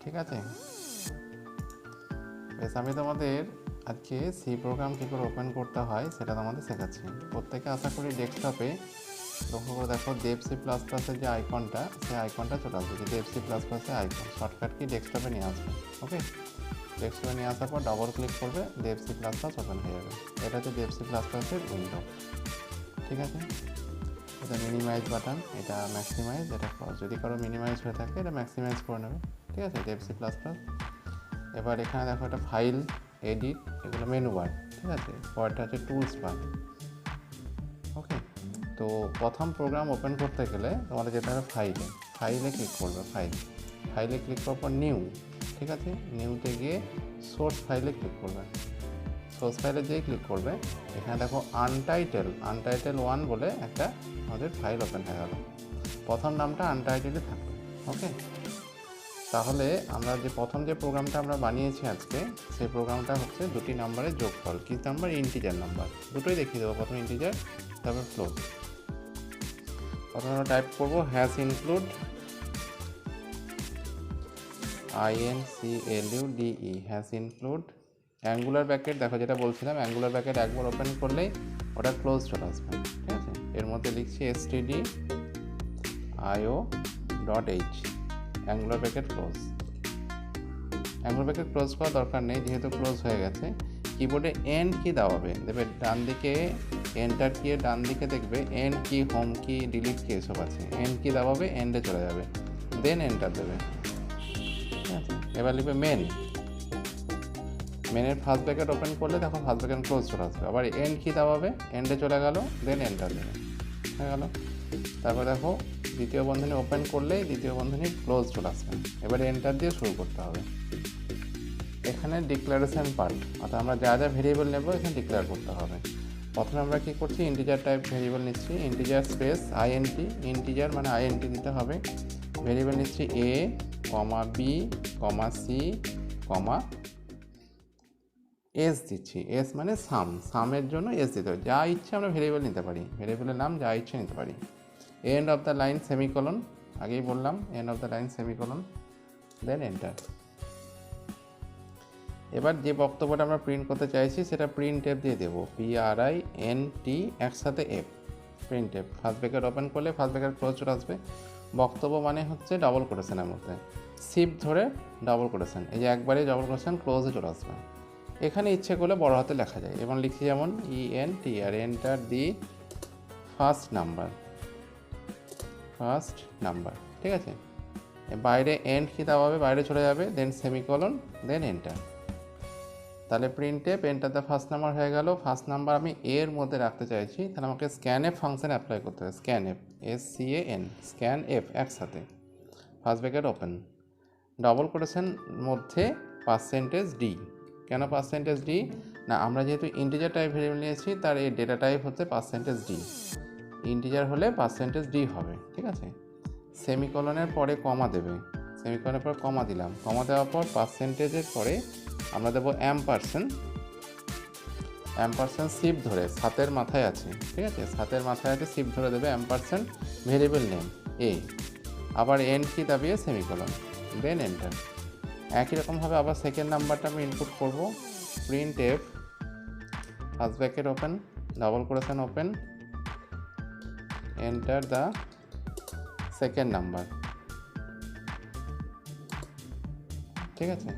ঠিক আছে। বেশ, আমি তোমাদের আজকে সি প্রোগ্রাম কী করে ওপেন করতে হয় সেটা তোমাদের শেখাচ্ছি। প্রত্যেকে আশা করি ডেস্কটপে লক্ষ্য করে দেখো দেব সি প্লাস প্লাসের যে আইকনটা, সেই আইকনটা চলে আসবে, যে দেব সি প্লাস প্লাসের আইকন শর্টকাট কি ডেস্কটপে নিয়ে আসবে। ওকে, ডেস্কটপে নিয়ে আসার পর ডবল ক্লিক করবে, দেব সি প্লাস প্লাস ওপেন হয়ে যাবে। এটা হচ্ছে দেব সি প্লাস প্লাসের উইন্ডো। ঠিক আছে, এটা মিনিমাইজ বাটন, এটা ম্যাক্সিমাইজ, এটা ক্রস। যদি কারো মিনিমাইজ হয়ে থাকে এটা ম্যাক্সিমাইজ করে নেবে। ঠিক আছে, দেব সি প্লাস প্লাস। এবার এখানে দেখো একটা ফাইল, এডিট, এগুলো মেনু বার। ঠিক আছে, পরেরটা হচ্ছে টুলস বার। ওকে, তো প্রথম প্রোগ্রাম ওপেন করতে গেলে তোমাদের যেতে হবে ফাইলে। ফাইলে ক্লিক করবে, ফাইলে ক্লিক করার পর নিউ। ঠিক আছে, নিউতে গিয়ে সোর্স ফাইলে ক্লিক করবে। সোর্স ফাইলে যেই ক্লিক করবে এখানে দেখো আনটাইটেল 1 বলে একটা আমাদের ফাইল ওপেন হয়ে গেল। প্রথম নামটা আনটাইটেলে থাকবে। ওকে, তাহলে আমরা যে প্রথম যে প্রোগ্রামটা আমরা বানিয়েছি আজকে, সেই প্রোগ্রামটা হচ্ছে দুটি নাম্বারের যোগফল। কি নাম্বার? Integer number. দুটোই দেখিয়ে দেবো, প্রথম ইন্টিজার, তারপর ফ্লোট। প্রথমে আমরা টাইপ করবো hash include INCLUDE, hash include angular bracket. দেখো যেটা বলছিলাম, অ্যাঙ্গুলার ব্র্যাকেট একবার ওপেন করলেই ওটা ক্লোজ চলে আসবে। ঠিক আছে, এর মধ্যে লিখছি stdio.h, angular bracket close. Angular bracket close করার দরকার নেই, যেহেতু ক্লোজ হয়ে গেছে। কিবোর্ডে এন্ড কি দাবাবে, দেবে ডান দিকে এন্টার কি, ডান দিকে দেখবে এন্ড কি, হোম কি, ডিলিট কি এসব আছে। এন্ড কি দাবাবে, এন্ডে চলে যাবে, দেন এন্টার দেবে। ঠিক আছে, এবার লিখবে মেনের ফার্স্ট ব্র্যাকেট ওপেন করলে দেখো ফার্স্ট ব্র্যাকেট ক্লোজ চলে আসবে। আবার এন্ড কি দাবাবে, এন্ডে চলে গেল, দেন এন্টার দেবে, হয়ে গেল। তারপর দেখো দ্বিতীয় বন্ধনী ওপেন করলেই দ্বিতীয় বন্ধনী ক্লোজ চলে আসবে। এবারে এন্টার দিয়ে শুরু করতে হবে। এখানে ডিক্লারেশন পার্ট, অর্থাৎ আমরা যা যা ভেরিয়েবল নেব এখানে ডিক্লেয়ার করতে হবে। প্রথমে আমরা কী করছি, ইন্টিজার টাইপ ভেরিয়েবল নিচ্ছি, ইন্টিজার স্পেস আইএনটি, ইন্টিজার মানে আইএনটি দিতে হবে। ভেরিয়েবল নিচ্ছি a, b, c, s দিচ্ছি। s মানে সামের জন্য s দিতে হবে। যা ইচ্ছে আমরা ভেরিয়েবল নিতে পারি, ভেরিয়েবলের নাম যা ইচ্ছে নিতে পারি। End of the line semicolon, আগেই বললাম end of the line semicolon, then enter. এবার যে বক্তব্যটা আমরা প্রিন্ট করতে চাইছি সেটা প্রিন্ট এফ দিয়ে দেবো, PRINT একসাথে F, print F. First bracket open করলে ফার্স্ট ব্র্যাকেট ক্লোজ চলে আসবে। বক্তব্য মানে হচ্ছে ডাবল কোটেশনের মধ্যে, শিফট ধরে ডাবল কোটেশন, এই যে একবারে ডাবল কোটেশন ক্লোজে চলে আসবে। এখানে ইচ্ছে করলে বড় হাতে লেখা যায়, এবং লিখছি যেমন ENTR, enter the first number. ঠিক আছে, বাইরে এন্ড কি দেওয়া হবে, বাইরে চলে যাবে, দেন সেমিকোলন, দেন এন্টার। তাহলে print F enter the first number হয়ে গেল। ফার্স্ট নাম্বার আমি এর মধ্যে রাখতে চাইছি, তাহলে আমাকে স্ক্যান এফ ফাংশন অ্যাপ্লাই করতে হবে। Scan F, SCAN, scan F একসাথে, first bracket open, double quotation মধ্যে %d। কেন %d? না, আমরা যেহেতু ইন্টিজার টাইপ ভেরিয়েবল নিয়েছি, তার এই ডেটা টাইপ হচ্ছে %d, ইন্টিজার হলে %d হবে। ঠিক আছে, সেমিকলনের পরে কমা দেবে, সেমিকলনের পর কমা দিলাম, কমা দেওয়ার পর পার্সেন্টেজের পরে আমরা দেবো অ্যাম্পারসেন্ট শিফট ধরে, সাতের মাথায় আছে। ঠিক আছে, সাতের মাথায় আছে, শিফট ধরে দেবে অ্যাম্পারসেন্ট ভেরিয়েবল নেম এ, আবার এন্ড কি দাবিয়ে সেমিকলন, দেন এন্টার। একই রকমভাবে আবার সেকেন্ড নাম্বারটা আমি ইনপুট করব, print F first bracket open, double quotation open, enter the second number. ঠিক আছে,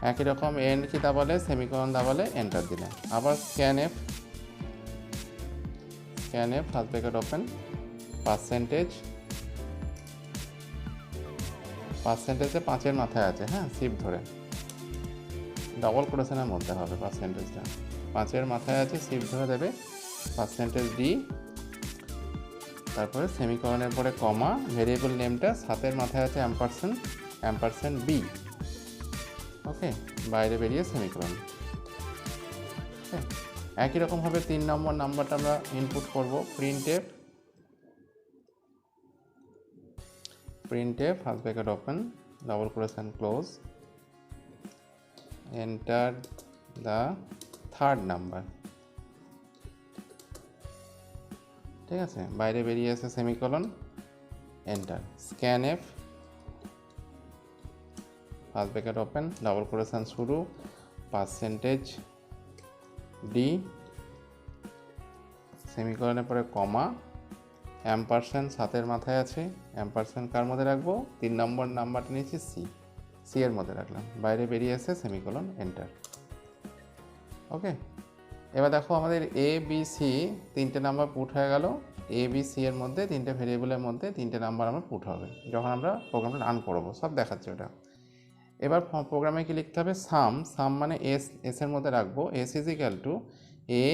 একই রকম এন্ড কি দাবালে, সেমিকোলন দাবালে, এন্টার দিলে। আবার scan F first bracket open, পার্সেন্টেজে 5-এর মাথায় আছে, হ্যাঁ, শিফট ধরে ডবল কোটেশনের মধ্যে হবে, পার্সেন্টেজটা 5-এর মাথায় আছে, শিফট ধরে দেবে %d, তারপরে সেমিকোলনের পরে কমা, ভেরিয়েবল নেমটা 7-এর মাথায় আছে অ্যাম্পারসেন্ট b। ওকে, বাইরে বেরিয়ে সেমিকোলন। একই রকমভাবে 3 নম্বর নাম্বারটা আমরা ইনপুট করব, print F first bracket open, double quotation close, enter the third number. ঠিক আছে, বাইরে বেরিয়ে আসে semicolon, enter. Scan F first bracket open, double quotation শুরু, পার্সেন্টেজ ডি, সেমিকোলনের পরে কমা, অ্যাম্পারসেন্ট 7-এর মাথায় আছে, অ্যাম্পারসেন্ট কার মধ্যে রাখবো, 3 নম্বর নাম্বারটা নিয়েছি সি এর মধ্যে রাখলাম, বাইরে বেরিয়ে এসে সেমিকোলন, এন্টার। ওকে, এবার দেখো আমাদের এ বি সি 3টে নাম্বার পুট হয়ে গেল। এ বি সি এর মধ্যে 3টে ভেরিয়েবলের মধ্যে 3টে নাম্বার আমার পুট হবে যখন আমরা প্রোগ্রামটা রান করবো, সব দেখাচ্ছে ওটা। এবার প্রোগ্রামে কি লিখতে হবে, সাম মানে এস এর মধ্যে রাখবো, S is equal to A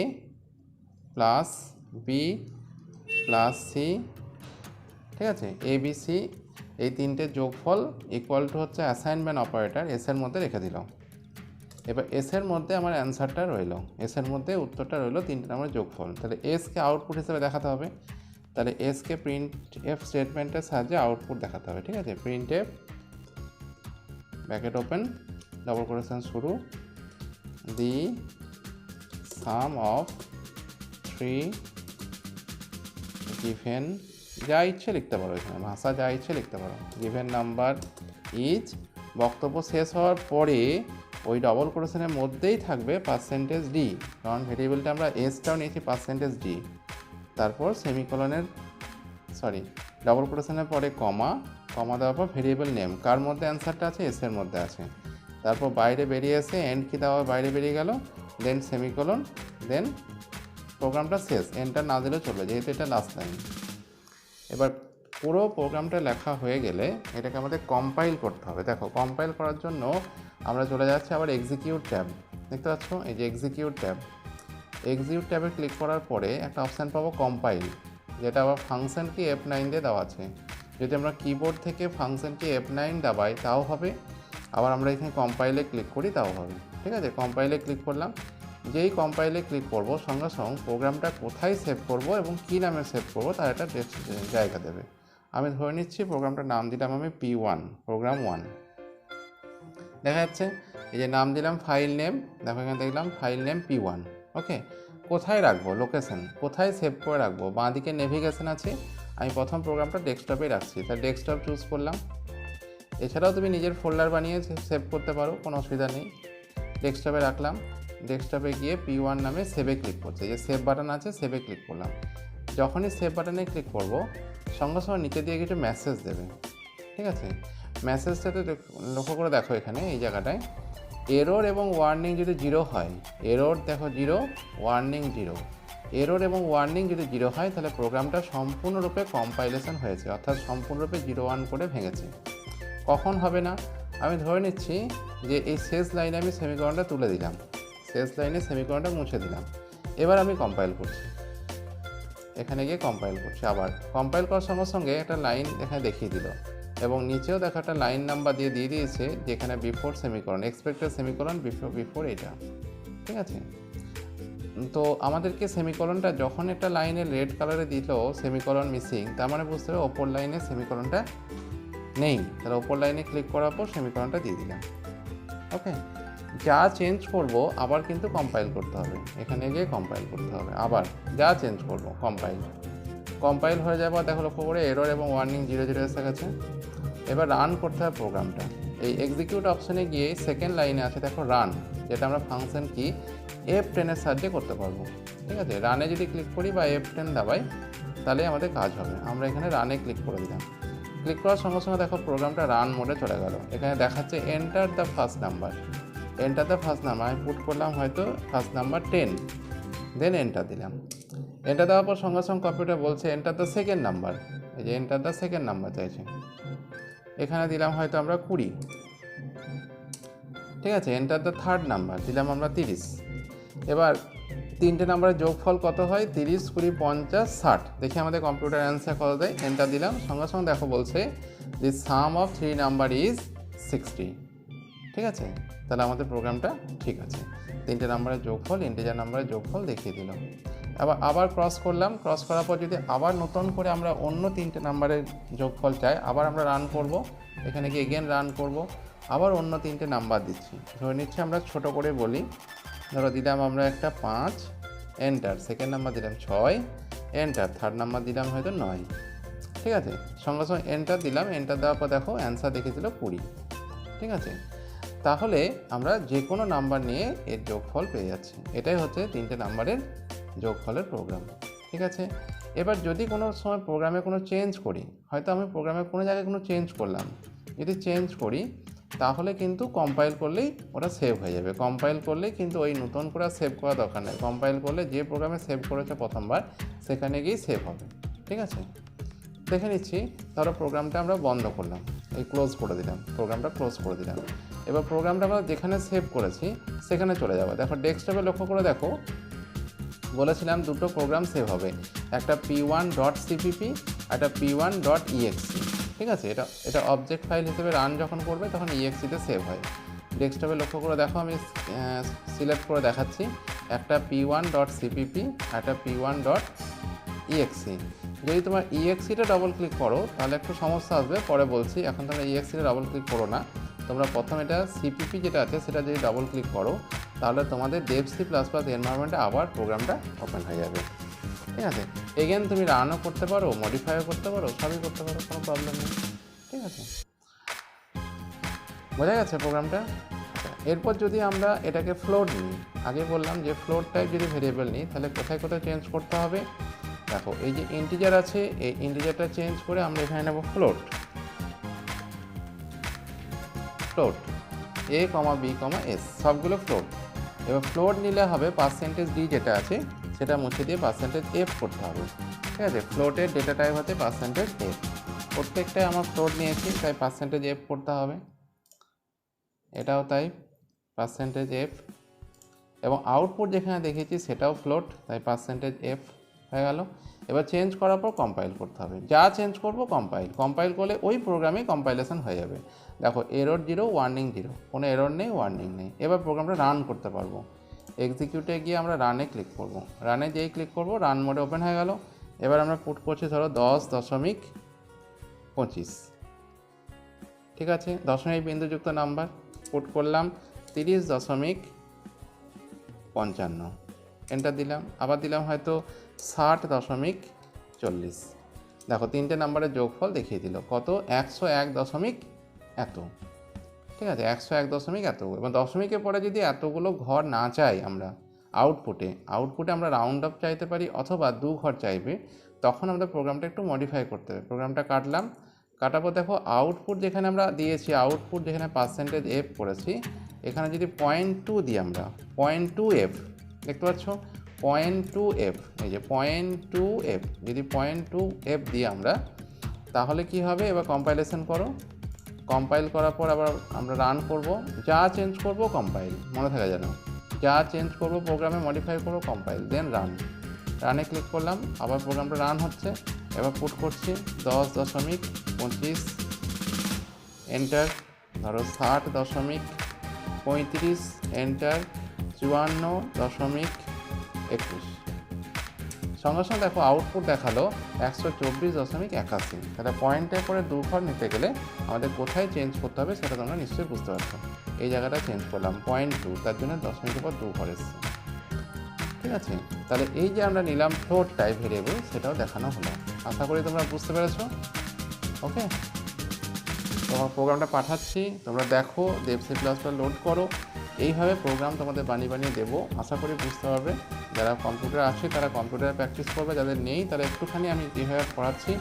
plus B plus C, ঠিক আছে, এ বি সি এই 3টে যোগফল ইকুয়াল টু হচ্ছে অ্যাসাইনমেন্ট অপারেটর, এস এর মধ্যে রেখে দিলাম। এবার এস এর মধ্যে আমার অ্যান্সারটা রইল, এস এর মধ্যে উত্তরটা রইল 3টে নাম্বার যোগফল। তাহলে এসকে আউটপুট হিসেবে দেখাতে হবে, তাহলে এসকে প্রিন্ট এফ স্টেটমেন্টের সাহায্যে আউটপুট দেখাতে হবে, ঠিক আছে। Print F bracket open, double quotation শুরু, দি সাম অফ 3 গিভেন, যা ইচ্ছে লিখতে পারো, এখানে ভাষা যা ইচ্ছে লিখতে পারো, গিভেন নাম্বার ইজ, বক্তব্য শেষ হওয়ার পরে ওই ডবল কোটেশনের মধ্যেই থাকবে পার্সেন্টেজ ডি, কারণ ভেরিয়েবলটা আমরা এসটাও নিয়েছি পার্সেন্টেজ ডি, তারপর সেমিকোলনের ডবল কোটেশনের পরে কমা দেওয়ার পর ভেরিয়েবল নেম, কার মধ্যে অ্যান্সারটা আছে, এস এর মধ্যে আছে, তারপর বাইরে বেরিয়ে এসে এন্ড কি দেওয়া বাইরে বেরিয়ে গেল, দেন সেমিকোলন, দেন প্রোগ্রামটা শেষ, এন্টার না দিলেও চলবে যেহেতু এটা লাস্ট লাইন। এবার পুরো প্রোগ্রামটা লেখা হয়ে গেলে এটাকে আমাদের কম্পাইল করতে হবে। দেখো কম্পাইল করার জন্য আমরা চলে যাচ্ছি আবার এক্সিকিউট ট্যাব, দেখতে পাচ্ছ এই যে এক্সিকিউট ট্যাবে ক্লিক করার পরে একটা অপশান পাবো কম্পাইল, যেটা আবার ফাংশন কি F9 দিয়ে দেওয়া আছে। যদি আমরা কিবোর্ড থেকে ফাংশন কি F9 দাবাই তাও হবে, আবার আমরা এখানে কম্পাইলে ক্লিক করি তাও হবে, ঠিক আছে। কম্পাইলে ক্লিক করলাম, যেই কম্পাইলে ক্লিক করব সঙ্গে সঙ্গে প্রোগ্রামটা কোথায় সেভ করব এবং কী নামে সেভ করব তার একটা জায়গা দেবে। আমি ধরে নিচ্ছি প্রোগ্রামটার নাম দিলাম আমি P1, প্রোগ্রাম 1, দেখা যাচ্ছে এই যে নাম দিলাম ফাইল নেম, দেখো এখানে দেখলাম ফাইল নেম P1। ওকে, কোথায় রাখবো, লোকেশন কোথায় সেভ করে রাখবো, বাঁ দিকে নেভিগেশন আছে, আমি প্রথম প্রোগ্রামটা ডেস্কটপে রাখছি, তাই ডেস্কটপ চুজ করলাম। এছাড়াও তুমি নিজের ফোল্ডার বানিয়ে সেভ করতে পারো, কোনো অসুবিধা নেই। ডেস্কটপে রাখলাম, ডেস্কটপে গিয়ে P1 নামে সেভে ক্লিক করছে, যে সেভ বাটন আছে সেভে ক্লিক করলাম। যখনই সেভ বাটনে ক্লিক করব সঙ্গে সঙ্গে নিচে দিয়ে কিছু মেসেজ দেবে, ঠিক আছে। মেসেজটাতে লক্ষ্য করে দেখো এখানে এই জায়গাটায় এরর এবং ওয়ার্নিং যদি 0 হয়, এরর দেখো 0, ওয়ার্নিং 0, এরর এবং ওয়ার্নিং যদি 0 হয় তাহলে প্রোগ্রামটা সম্পূর্ণরূপে কম্পাইলেশন হয়েছে, অর্থাৎ সম্পূর্ণরূপে 0-1 করে ভেঙেছে। কখন হবে না, আমি ধরে নিচ্ছি যে এই শেষ লাইনে আমি সেমিকোলনটা তুলে দিলাম, শেষ লাইনে সেমিকোলনটা মুছে দিলাম, এবার আমি কম্পাইল করছি, এখানে গিয়ে কম্পাইল করছি। আবার কম্পাইল করার সঙ্গে সঙ্গে একটা লাইন এখানে দেখিয়ে দিল এবং নিচেও দেখো একটা লাইন নাম্বার দিয়ে দিয়েছে যেখানে before semicolon, expected semicolon before এটা, ঠিক আছে। তো আমাদেরকে সেমিকোলনটা যখন একটা লাইনে রেড কালারে দিল সেমিকোলন মিসিং, তার মানে বুঝতে হবে ওপর লাইনে সেমিকোলনটা নেই, তাহলে ওপর লাইনে ক্লিক করার পর সেমিকোলনটা দিয়ে দিলাম। ওকে, যা চেঞ্জ করব আবার কিন্তু কম্পাইল করতে হবে, এখানে গিয়ে কম্পাইল করতে হবে, আবার যা চেঞ্জ করব কম্পাইল হয়ে যাবে। দেখো লক্ষ্য করে এরর এবং ওয়ার্নিং 0-0 এসে গেছে। এবার রান করতে হবে প্রোগ্রামটা, এই এক্সিকিউট অপশানে গিয়ে সেকেন্ড লাইনে আছে দেখো রান, যেটা আমরা ফাংশন কি F10 এর সাহায্যে করতে পারবো, ঠিক আছে। রানে যদি ক্লিক করি বা F10 দাবাই তাহলে আমাদের কাজ হবে। আমরা এখানে রানে ক্লিক করে দিলাম, ক্লিক করার সঙ্গে সঙ্গে দেখো প্রোগ্রামটা রান মোডে চলে গেল। এখানে দেখাচ্ছে enter the first number, enter the first number, আমি পুট করলাম হয়তো ফার্স্ট নাম্বার 10, দেন এন্টার দিলাম। এন্টার দেওয়ার পর সঙ্গে সঙ্গে কম্পিউটার বলছে এন্টার দ্য সেকেন্ড নাম্বার, এই যে এন্টার দ্য সেকেন্ড নাম্বার চাইছে, এখানে দিলাম হয়তো আমরা 20, ঠিক আছে। এন্টার দ্য থার্ড নাম্বার দিলাম আমরা 30। এবার 3টে নাম্বারের যোগফল কত হয়, 30, 20, 50, 60, দেখি আমাদের কম্পিউটার অ্যান্সার কত দেয়। এন্টার দিলাম, সঙ্গে সঙ্গে দেখো বলছে দি সাম অফ 3 নাম্বার ইজ 60, ঠিক আছে। তাহলে আমাদের প্রোগ্রামটা ঠিক আছে, 3টে নাম্বারের যোগফল, ইন্টিজার নাম্বারের যোগফল দেখিয়ে দিল। আবার ক্রস করলাম, ক্রস করার পর যদি আবার নতুন করে আমরা অন্য 3টে নাম্বারের যোগফল চাই, আবার আমরা রান করব, এখানে গিয়ে এগেন রান করব, আবার অন্য 3টে নাম্বার দিচ্ছি। ধরে নিচ্ছি আমরা ছোট করে বলি, ধরো দিলাম আমরা একটা 5, এন্টার, সেকেন্ড নাম্বার দিলাম 6, এন্টার, থার্ড নাম্বার দিলাম হয়তো 9, ঠিক আছে। সঙ্গে সঙ্গে এন্টার দিলাম, এন্টার দেওয়ার পর দেখো অ্যান্সার দেখিয়েছিল 20, ঠিক আছে, তাহলে আমরা যে কোনো নাম্বার নিয়ে এর যোগফল পেয়ে যাচ্ছি। এটাই হচ্ছে 3টে নাম্বারের যোগফলের প্রোগ্রাম। ঠিক আছে, এবার যদি কোনো সময় প্রোগ্রামে কোনো চেঞ্জ করি, হয়তো আমি প্রোগ্রামে কোনো জায়গায় কোনো চেঞ্জ করলাম, যদি চেঞ্জ করি তাহলে কিন্তু কম্পাইল করলেই ওটা সেভ হয়ে যাবে। কম্পাইল করলেই কিন্তু ওই নতুন করে সেভ করা দরকার নেই। কম্পাইল করলে যে প্রোগ্রামে সেভ করেছে প্রথমবার সেখানে গিয়েই সেভ হবে। ঠিক আছে, দেখে নিচ্ছি। ধরো প্রোগ্রামটা আমরা বন্ধ করলাম, এই ক্লোজ করে দিলাম, প্রোগ্রামটা ক্লোজ করে দিলাম। এবার প্রোগ্রামটা আমরা যেখানে সেভ করেছি সেখানে চলে যাবো। দেখো ডেস্কটপে লক্ষ্য করে দেখো, বলেছিলাম দুটো প্রোগ্রাম সেভ হবে, একটা p1.cpp একটা p1.exe। ঠিক আছে, এটা অবজেক্ট ফাইল হিসেবে রান যখন করবে তখন exe-তে সেভ হয়। ডেস্কটপে লক্ষ্য করে দেখো, আমি সিলেক্ট করে দেখাচ্ছি, একটা p1.cpp একটা p1.exe। যদি তোমার exe-টা ডবল ক্লিক করো তাহলে একটু সমস্যা আসবে, পরে বলছি। এখন তোমরা exe-টা ডবল ক্লিক করো না, তোমরা প্রথম এটা cpp যেটা আছে সেটা যদি ডবল ক্লিক করো তাহলে তোমাদের dev.c++ এনভায়রনমেন্টে আবার প্রোগ্রামটা ওপেন হয়ে যাবে। ঠিক আছে, এগেন তুমি রানও করতে পারো, মডিফাইও করতে পারো, সবই করতে পারো, কোনো প্রবলেম নেই। ঠিক আছে, বোঝা গেছে প্রোগ্রামটা? এরপর যদি আমরা এটাকে ফ্লোট নিই, আগে বললাম যে ফ্লোট টাইপ যদি ভেরিয়েবল নিই তাহলে কোথায় কোথায় চেঞ্জ করতে হবে। দেখো এই যে ইন্টিজার আছে, এই ইন্টিজারটা চেঞ্জ করে আমরা এখানে নেব float, float a, b, s সবগুলো ফ্লোট। এবার ফ্লোট নিলে হবে %d যেটা আছে সেটা মুছে দিয়ে %f করতে হবে। ঠিক আছে, ফ্লোটের ডেটা টাইপ হচ্ছে %f। প্রত্যেকটাই আমার ফ্লোট নিয়েছি তাই %f করতে হবে, এটাও তাই %f, এবং আউটপুট যেখানে দেখেছি সেটাও ফ্লোট তাই %f হয়ে গেল। এবার চেঞ্জ করার পর কম্পাইল করতে হবে, যা চেঞ্জ করব কম্পাইল করলে ওই প্রোগ্রামে কম্পাইলেশন হয়ে যাবে। দেখো এরর 0, ওয়ার্নিং 0, কোনো এরর নেই, ওয়ার্নিং নেই। এবার প্রোগ্রামটা রান করতে পারবো। এক্সিকিউটে গিয়ে আমরা রানে ক্লিক করব, রানে যেই ক্লিক করব রান মোডে ওপেন হয়ে গেল। এবার আমরা পুট করছি ধরো 10.25। ঠিক আছে, দশমিক বিন্দুযুক্ত নাম্বার পুট করলাম 30.55, এন্টার দিলাম। আবার দিলাম হয়তো 60.40। দেখো 3টে নাম্বারের যোগফল দেখিয়ে দিল কত, 101 এত। ঠিক আছে, 101 এত। এবং দশমিকের পরে যদি এতগুলো ঘর না চাই আমরা আউটপুটে আমরা রাউন্ড অফ চাইতে পারি অথবা 2 ঘর চাইবে, তখন আমাদের প্রোগ্রামটা একটু মডিফাই করতে হবে। প্রোগ্রামটা কাটলাম, কাটার পর দেখো আউটপুট যেখানে আমরা দিয়েছি, আউটপুট যেখানে %f করেছি, এখানে যদি 0.2 দিই আমরা, 0.2f দেখতে পাচ্ছ, 0.2f, এই যে 0.2f, যদি 0.2f দিই আমরা তাহলে কি হবে, এবার কম্পাইলেশন করো। কম্পাইল করার পর আবার আমরা রান করব, যা চেঞ্জ করব কম্পাইল, মনে থাকে যেন, যা চেঞ্জ করব প্রোগ্রামে মডিফাই করব কম্পাইল, দেন রান। রানে ক্লিক করলাম, আবার প্রোগ্রামটা রান হচ্ছে। এবার পুট করছি 10.25, এন্টার। ধরো 60.35, এন্টার। 54.21। সঙ্গে সঙ্গে দেখো আউটপুট দেখালো 124.81। তাহলে পয়েন্টের পরে 2 ঘর নিতে গেলে আমাদের কোথায় চেঞ্জ করতে হবে সেটা তোমরা নিশ্চয়ই বুঝতে পারছো। এই জায়গাটা চেঞ্জ করলাম 0.2, তার জন্য দশমিকের পর 2 ঘর এসছে। ঠিক আছে, তাহলে এই যে আমরা নিলাম ফ্লোট টাইপ ভেরিয়েবল সেটাও দেখানো হলো। আশা করি তোমরা বুঝতে পেরেছো। ওকে, তোমার প্রোগ্রামটা পাঠাচ্ছি, তোমরা দেখো, dev.c++ লোড করো। এইভাবে প্রোগ্রাম তোমাদের বানিয়ে দেবো, আশা করি বুঝতে পারবে। যারা কম্পিউটার আছে তারা কম্পিউটারে প্র্যাকটিস করবে, যাদের নেই তারা একটুখানি আমি যেভাবে পড়াচ্ছি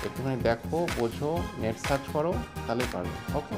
একটুখানি দেখো, বোঝো, নেট সার্চ করো, তাহলেই পারবে। ওকে।